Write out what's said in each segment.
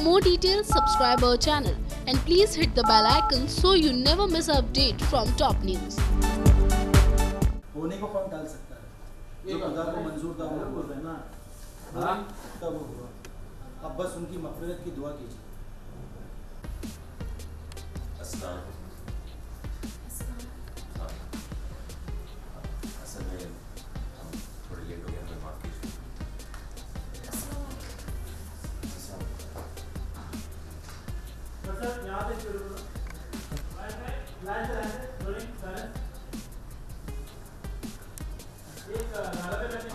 more details, subscribe our channel and please hit the bell icon so you never miss an update from top news. होने को कौन डाल सकता है? जो खुदा को मंजूर था वो बोल रहे ना, तब वो हुआ। अब बस उनकी मग़फ़िरत की दुआ कीजिए। असल में हम थोड़े लेट हो गए, हमें माफ़ कीजिए।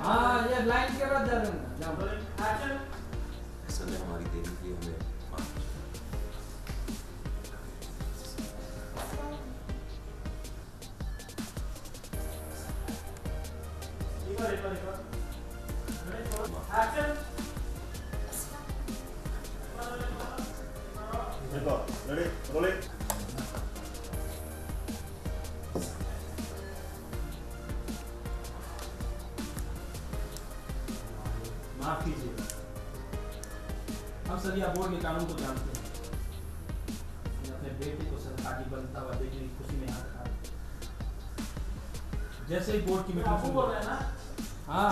हाँ, ये लाइन के बाद असल में हमारी देरी के लिए हमें माफ़ कीजिए। Ready? Rolling. माफ कीजिए, हम सभी बोर्ड के कानून को जानते हैं। अपने बेटे को सरकारी बनता हुआ देखने की खुशी में यहाँ तक आए। जैसे ही बोर्ड की मीटिंग बोल रहे हैं ना, हाँ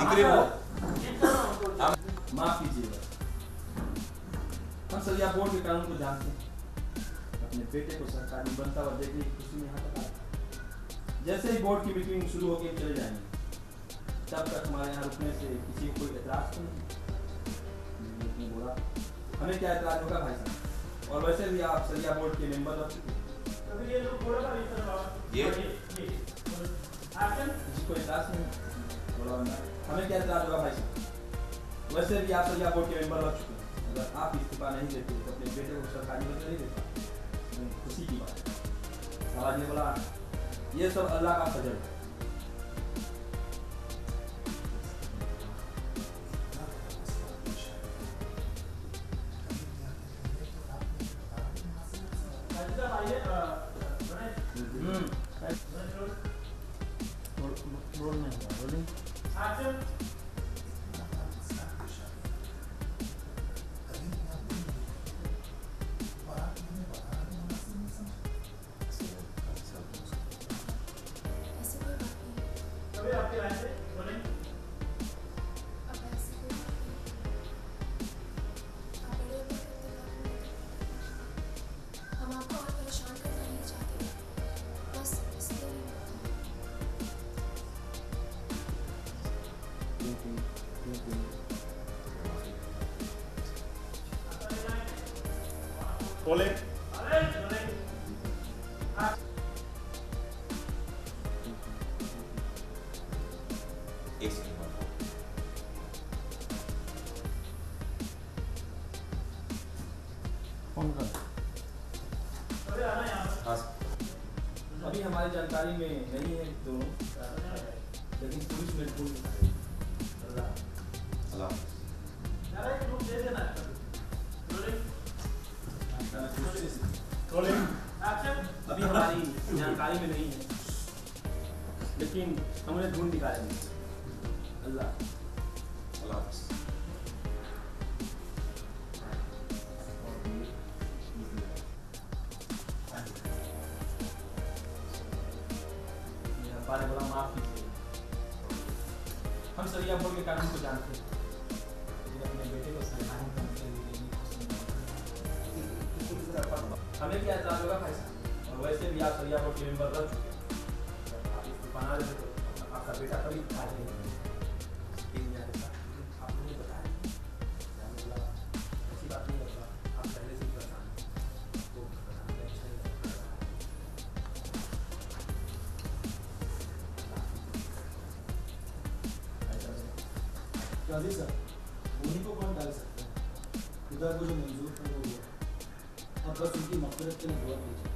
माफ कीजिएगा, हम सभी बोर्ड के कानून को जानते हैं। अपने बेटे को सरकारी बनता हुआ देखने की खुशी में यहाँ तक आए। जैसे ही बोर्ड की मीटिंग शुरू होकर चले जाएंगे, तब तक हमारे यहाँ रुकने से किसी को कोई एतराज तो नहीं। बोला हमें क्या एतराज होगा भाई साहब, और वैसे भी आप सरिया बोर्ड के मेंबर रह चुके हैं। किसी को एतराज नहीं बोला, हमें क्या एतराज होगा भाई साहब, वैसे भी आप सरिया बोर्ड के मेंबर रह चुके हैं। अगर आप इस्तीफा नहीं देते तो अपने बेटे को सरकारी नौकरी नहीं देते, खुशी की बात। आवाज ने बोला ये सब अल्लाह का फजल है। Rolling. एक सेकंड बाद फोन कर। हाँ अभी हमारी जानकारी में नहीं है दोनों, लेकिन पुलिस में ढूंढ अल्लाह Rolling. अभी हमारी जानकारी में नहीं है, लेकिन हम उन्हें ढूंढ निकालेंगे। अल्लाह अल्लाह हाफ़िज़। ने बोला माफ कीजिए, हम सरिया बोर्ड के कानून को जानते हैं। अपने बेटे को सरकारी नौकरी के लिए हमें क्या एतराज होगा भाई साहब, और वैसे भी आप सरिया बोर्ड के मेंबर रह चुके हैं। आप इस्तीफा ना देते तो आपका बेटा कभी आ जाएगा। आप मुझे बताएं, ऐसी बात नहीं होगा, आप पहले से परेशान तो बताने अच्छा नहीं लगता। काजी साहब, उन्हीं को कौन डाल सकता है? खुदा को जो मंजूर था वो हुआ। अब बस उनकी मग़फ़िरत के लिए दुआ कीजिए।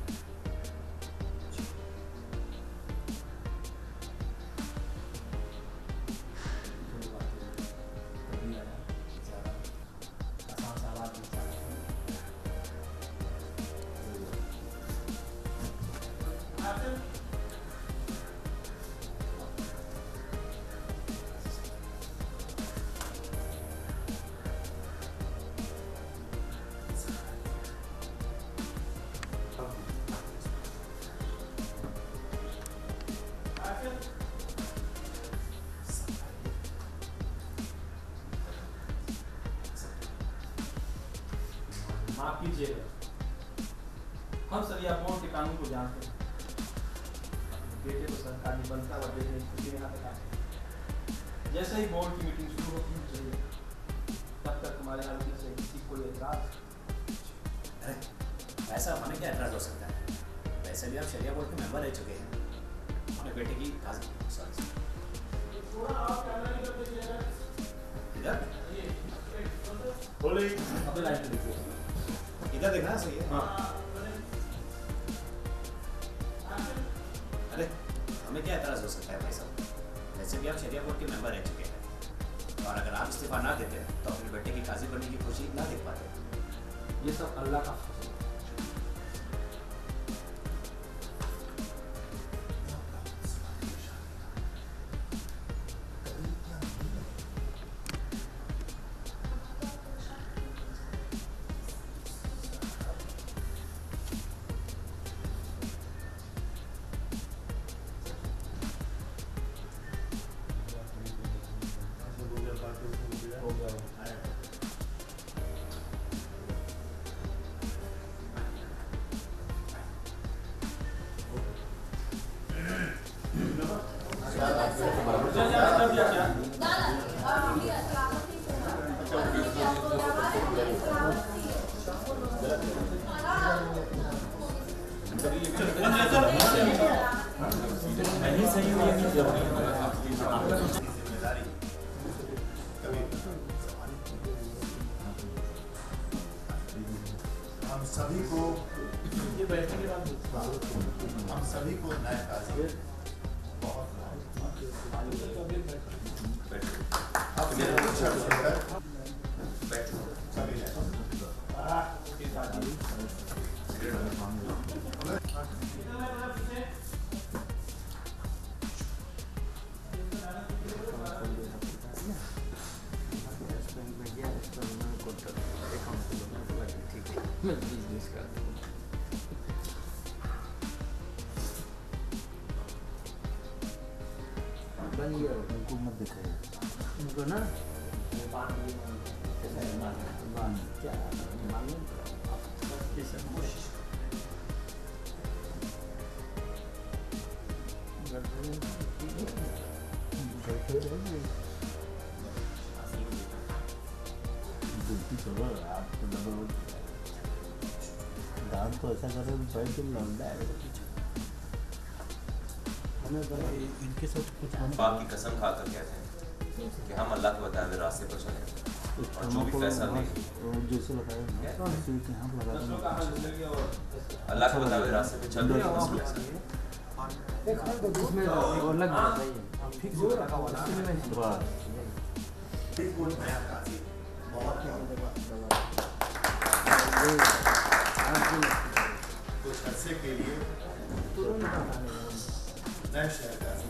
आप कीजिएगा। हम सरिया बोर्ड के कानून को जानते हैं। बेटे को सरकारी बनता हुआ देखने खुशी में हाथ लगाते। जैसे ही बोर्ड की मीटिंग शुरू होती है तब तक हमारे हल्के से किसी कोई एतराज। अरे ऐसा हमें क्या एतराज हो सकता है? वैसे भी आप शरिया बोर्ड के मेंबर रह चुके हैं। अपने बेटे की बोले अपने लाइन पे देखिए, इधर देखना सही है। हाँ। अरे हमें क्या एतराज हो सकता है भाई साहब? वैसे भी आप शरिया बोर्ड के मेंबर रह चुके हैं और अगर आप इस्तीफा ना देते तो अपने बेटे की काजी बनने की खुशी ना देख पाते। ये सब अल्लाह का फजल है। हम सभी को नए काजी बहुत अब मेरे को शर्त लेकर बैठो सभी उनको मत दिखाइए उनको ना क्या मालूम आप दाम तो ऐसा कर रहे बैठ के लौंडा है हमें इनके साथ कुछ बाप की कसम खाकर कहते हैं कि हम अल्लाह के बताए हुए रास्ते पर चलेंगे और जो भी फैसला लेंगे जैसे बताया यहाँ लगा अल्लाह के बताए हुए रास्ते पे चल रहे हैं। कुछ अरसे के लिए नए शहर काजी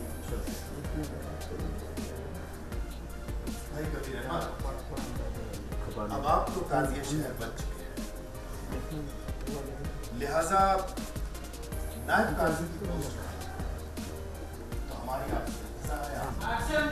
भाई कबीर रहमान, अब आप तो काजी शहर बन चुके हैं, लिहाजा नायब काजी की पोस्ट तो हमारी आपसे इंतजार है।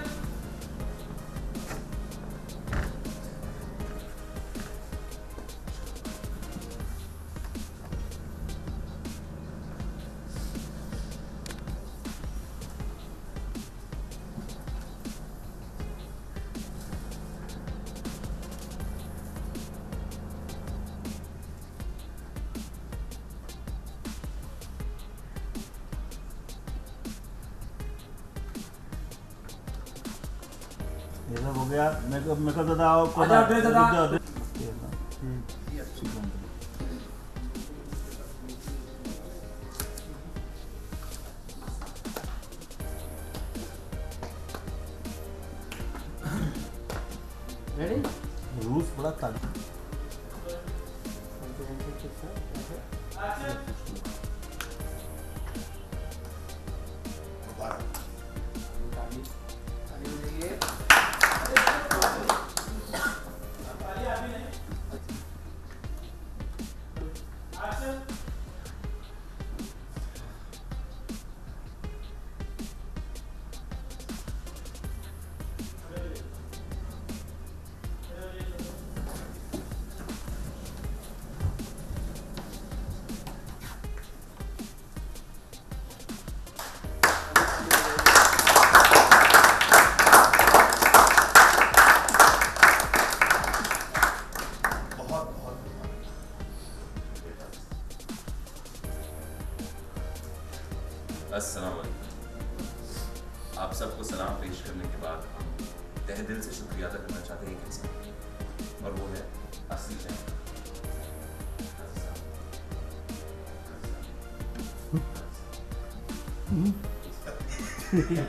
ये सब हो गया। मैं को दादा आपको रेडी रूस बड़ा ताकत पेश करने के बाद हम तहे दिल से शुक्रिया अदा करना चाहते हैं एक इंसान, और वो है असली शहर।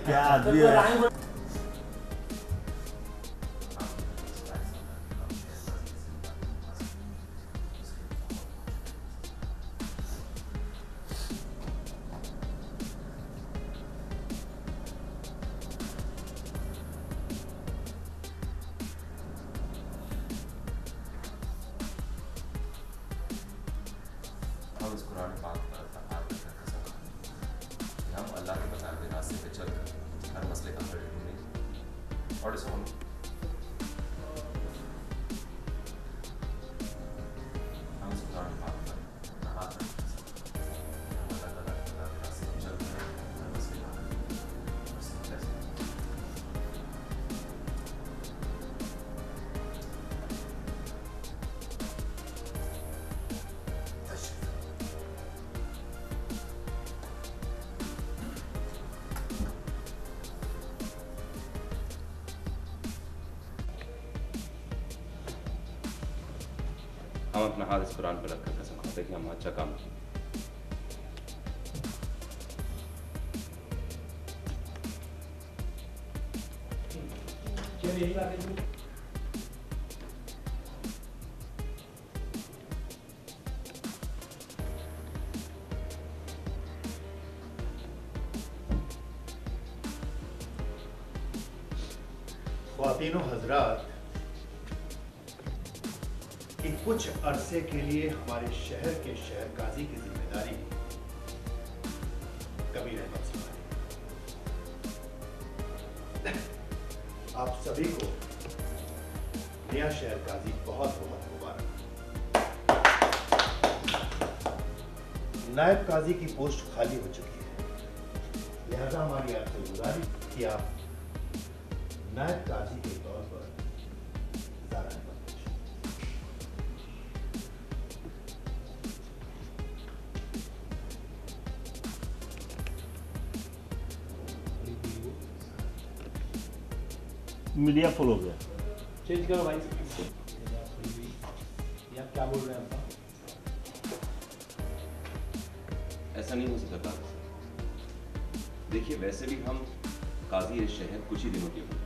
क्या आदमी है। हम इस कुरान पाक पर तफाक कर कसम खाते कि हम अल्लाह के बताए हुए रास्ते पे चलकर हर मसले का हल ढूंढेंगे। और इसे हम इस कुरान पाक पर तफाक कर कसम खाते कि हम अल्लाह ताला के बताए हुए रास्ते पे चलकर हर मसले का हल ढूंढेंगे। और इसे कैसे हम अपना हाथ इस कुरान पर रखकर कसम खाते हैं कि हम अच्छा काम किए। ख्वातीनो हजरात, कि कुछ अरसे के लिए हमारे शहर के शहर काजी की जिम्मेदारी कबीर अहमद संभाली। आप सभी को नया शहर काजी बहुत बहुत मुबारक। नायब काजी की पोस्ट खाली हो चुकी है, लिहाजा हमारी आपसे गुजारिश कि आप नायब काजी के तौर पर ज़ारा मीडिया फुल हो गया। चेंज करो भाई। आप क्या बोल रहे हैं आपका? ऐसा नहीं हो सकता। देखिए, वैसे भी हम काजी इस शहर कुछ ही दिनों के हुए,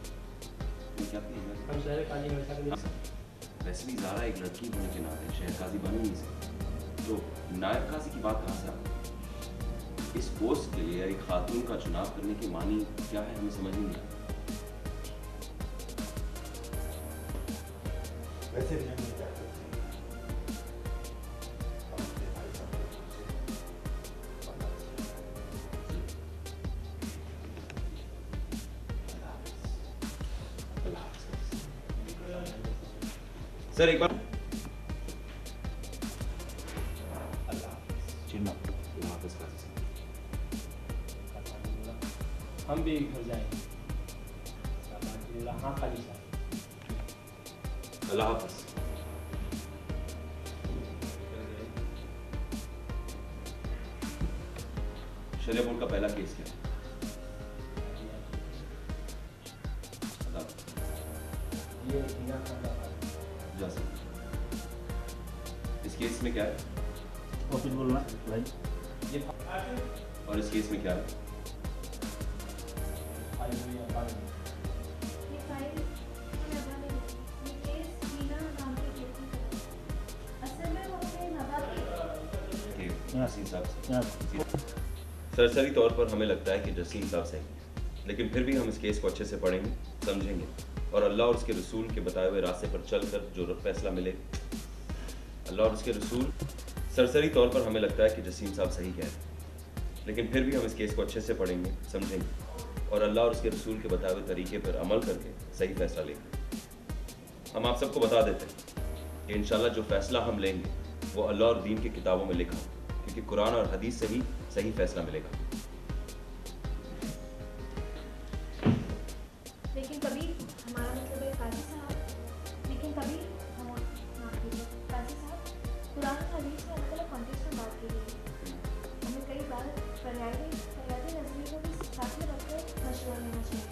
क्या हम शहर काजी हमेशा के लिए। वैसे भी ज़ारा एक लड़की होने के नाते शहर काजी बन ही नहीं सकती, तो नायब काजी की बात कहाँ से आती? इस पोस्ट के लिए एक खातून का चुनाव करने की मानी क्या है, हमें समझ नहीं आता। वैसे भी हम नहीं चाहते हम अपने भाई साहब सर एक बार हम भी घर जाएंगे। हाँ खाली साहब। अल्लाह हाफ़िज़। शरिया बोर्ड का पहला केस क्या है? ये जा सकते। इस केस में क्या है? वापिस बोलना भाई। ये और इस केस में क्या है? सरसरी तौर पर हमें लगता है कि जसीम साहब सही है, लेकिन फिर भी हम इस केस को अच्छे से पढ़ेंगे, समझेंगे और अल्लाह और उसके रसूल के बताए हुए रास्ते पर चलकर जो फैसला मिले। अल्लाह और उसके रसूल सरसरी तौर पर हमें लगता है कि जसीम साहब सही कह रहे हैं, लेकिन फिर भी हम इस केस को अच्छे से पढ़ेंगे, समझेंगे और अल्लाह और उसके रसूल के बताए हुए तरीके पर अमल करके सही फैसला लेंगे। हम आप सबको बता देते हैं कि इंशाल्लाह जो फैसला हम लेंगे वो अल्लाह और दीन की किताबों में लिखा, क्योंकि कुरान और हदीस से ही सही फैसला मिलेगा। लेकिन कभी हमारा मतलब है काजी साहब, लेकिन कभी काजी साहब कुरान और हदीस में अलग अलग कॉन्टेक्स्ट में बात की गई है। हमें कई बार पर्यायी नजरिए को भी साथ में रखकर मशवरा लेना चाहिए।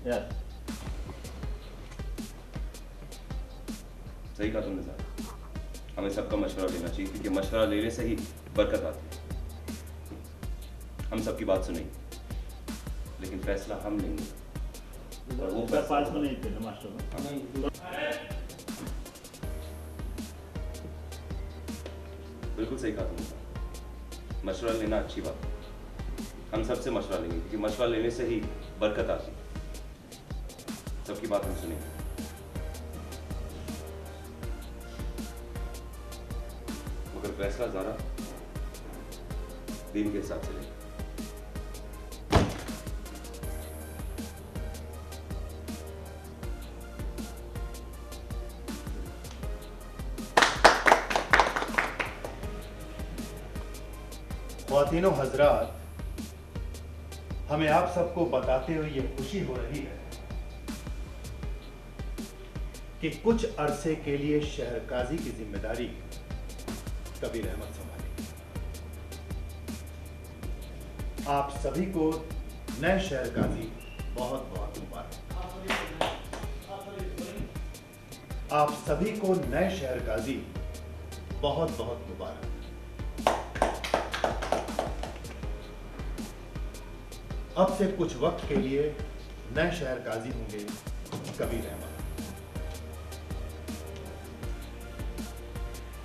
यस सही कहा तुमने साहब, हमें सबका मशवरा लेना चाहिए क्योंकि मशवरा लेने से ही बरकत आती है। हम सबकी बात सुनेंगे लेकिन फैसला हम लेंगे और वो फैसला पास में नहीं थे ना मास्टर। बिल्कुल सही कहा तुमने साहब, मशवरा लेना अच्छी बात है। हम सबसे मशवरा लेंगे क्योंकि मशवरा लेने से ही बरकत आती है। सबकी बात हम सुनेंगे। मगर फैसला ज़रा दीन के हिसाब से लेंगे। ख्वातीनो हजरात, हमें आप सबको बताते हुए ये खुशी हो रही है कि कुछ अरसे के लिए शहर काजी की जिम्मेदारी कबीर अहमद संभालेंगे। आप सभी को नए शहर काजी बहुत बहुत मुबारक। आप सभी को नए शहर काजी बहुत बहुत मुबारक। अब से कुछ वक्त के लिए नए शहर काजी होंगे कबीर अहमद।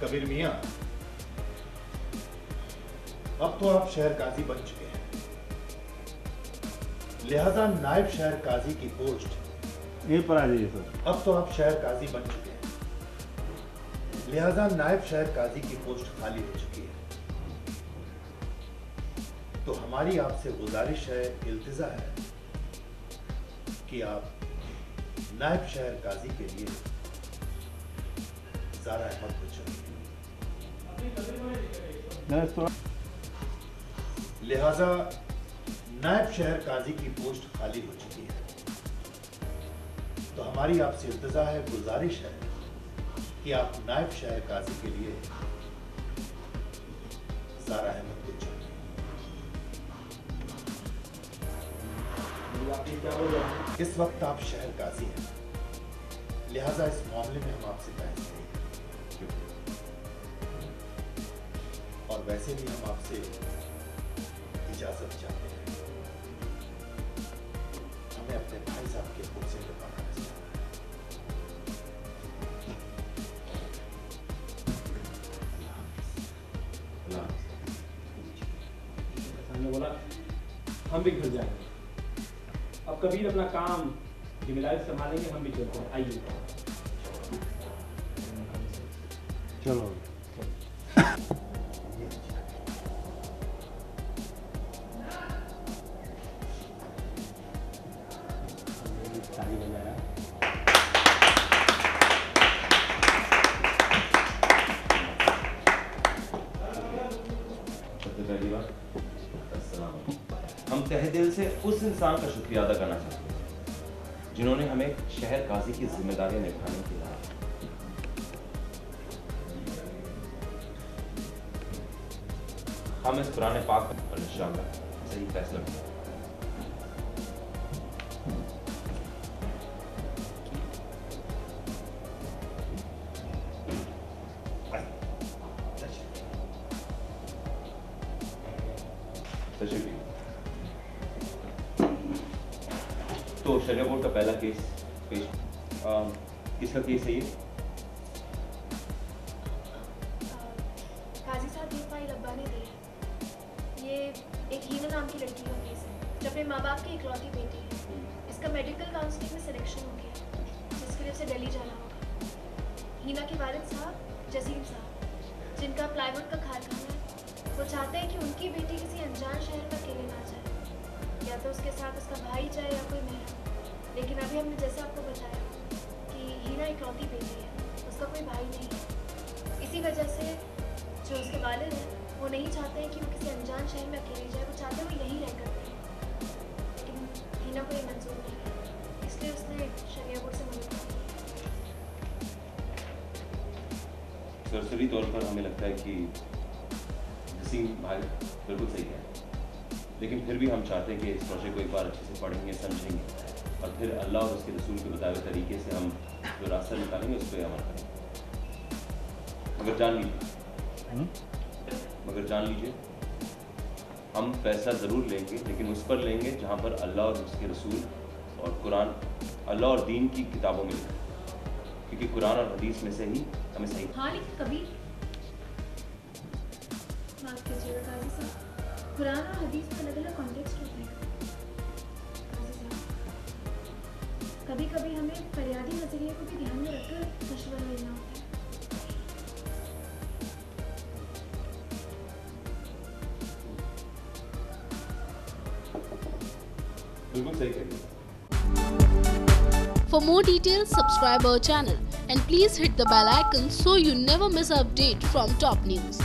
कबीर मियां, अब तो आप शहर काजी बन चुके हैं, लिहाजा नायब शहर काजी की पोस्ट यहीं पर आ जाइए सर। अब तो आप शहर काजी बन चुके हैं, लिहाजा नायब शहर काजी की पोस्ट खाली हो चुकी है। तो हमारी आपसे गुजारिश है, इल्तिजा है कि आप नायब शहर काजी के लिए ज़ारा अहमद को चुनिए। लिहाजा नायब शहर काजी की पोस्ट खाली हो चुकी है, तो हमारी आपसे इल्तिजा है, गुजारिश है कि आप नायब शहर काजी के लिए ज़ारा अहमद को चुनिए। इस वक्त आप शहर काजी हैं, लिहाजा इस मामले में हम आपसे बहस नहीं करेंगे और वैसे भी हम आपसे इजाजत चाहते हैं। हमें अपने भाई साहब के कुर्सी पे बैठाना चाहिए। हमने बोला हम भी घर जाएंगे। अब कबीर अपना काम जिम्मेदारी संभालेंगे, हम भी चलते हैं। आइए चलो। ताली बजाया। सबसे पहली बात, हम तहे दिल से उस इंसान का शुक्रिया अदा करना चाहते हैं जिन्होंने हमें शहर काजी की जिम्मेदारियां निभाने की कहा। हम इस पुराने पाक और इंशाअल्लाह सही फैसला करेंगे। तो शरिया बोर्ड का पहला केस पेश, किसका केस है ये? काजी साहब ये फाइल अब्बा ने दी है। ये एक हीना नाम की लड़की का केस है जो अपने माँ बाप की इकलौती बेटी है। इसका मेडिकल काउंसलिंग में सिलेक्शन हो गया, जिसके लिए उसे दिल्ली जाना होगा। हीना के वालिद साहब जसीम साहब, जिनका प्लाईवुड का कारखाना है, वो चाहते हैं कि उनकी बेटी किसी अनजान शहर में अकेले ना जाए, या तो उसके साथ उसका भाई जाए या कोई मेहरा। लेकिन अभी हमने जैसे आपको बताया कि हीना इकलौती बेटी है, उसका कोई भाई नहीं है। इसी वजह से जो उसके वालिद हैं वो नहीं चाहते हैं कि वो किसी अनजान शहर में अकेले जाए, वो चाहते हैं वो यहीं रह कर रहे। लेकिन हीना को ये मंजूर नहीं है, इसलिए उसने शरिया बोर्ड से मदद मांगी। सरसरी तौर पर हमें लगता है कि जसीम भाई बिल्कुल सही है, लेकिन फिर भी हम चाहते हैं कि इस प्रोजेक्ट को एक बार अच्छे से पढ़ेंगे, समझेंगे और फिर अल्लाह और उसके रसूल के बताए हुए तरीके से हम जो रास्ता निकालेंगे उस पर अमल करेंगे। मगर जान लीजिए हम पैसा ज़रूर लेंगे, लेकिन उस पर लेंगे जहाँ पर अल्लाह और उसके रसूल और कुरान, अल्लाह और दीन की किताबों में लिखा, क्योंकि कुरान और हदीस में से ही हमें सही। हाँ, लेकिन कभी माफ कीजिएगा काजी साहब, कुरान और हदीस में अलग अलग कॉन्टेक्स्ट होते हैं। कभी कभी हमें फरियादी नजरिए को भी ध्यान में रखकर मशवरा लेना होता है। बिल्कुल सही कहिए। For more details, subscribe our channel and please hit the bell icon so you never miss an update from top news.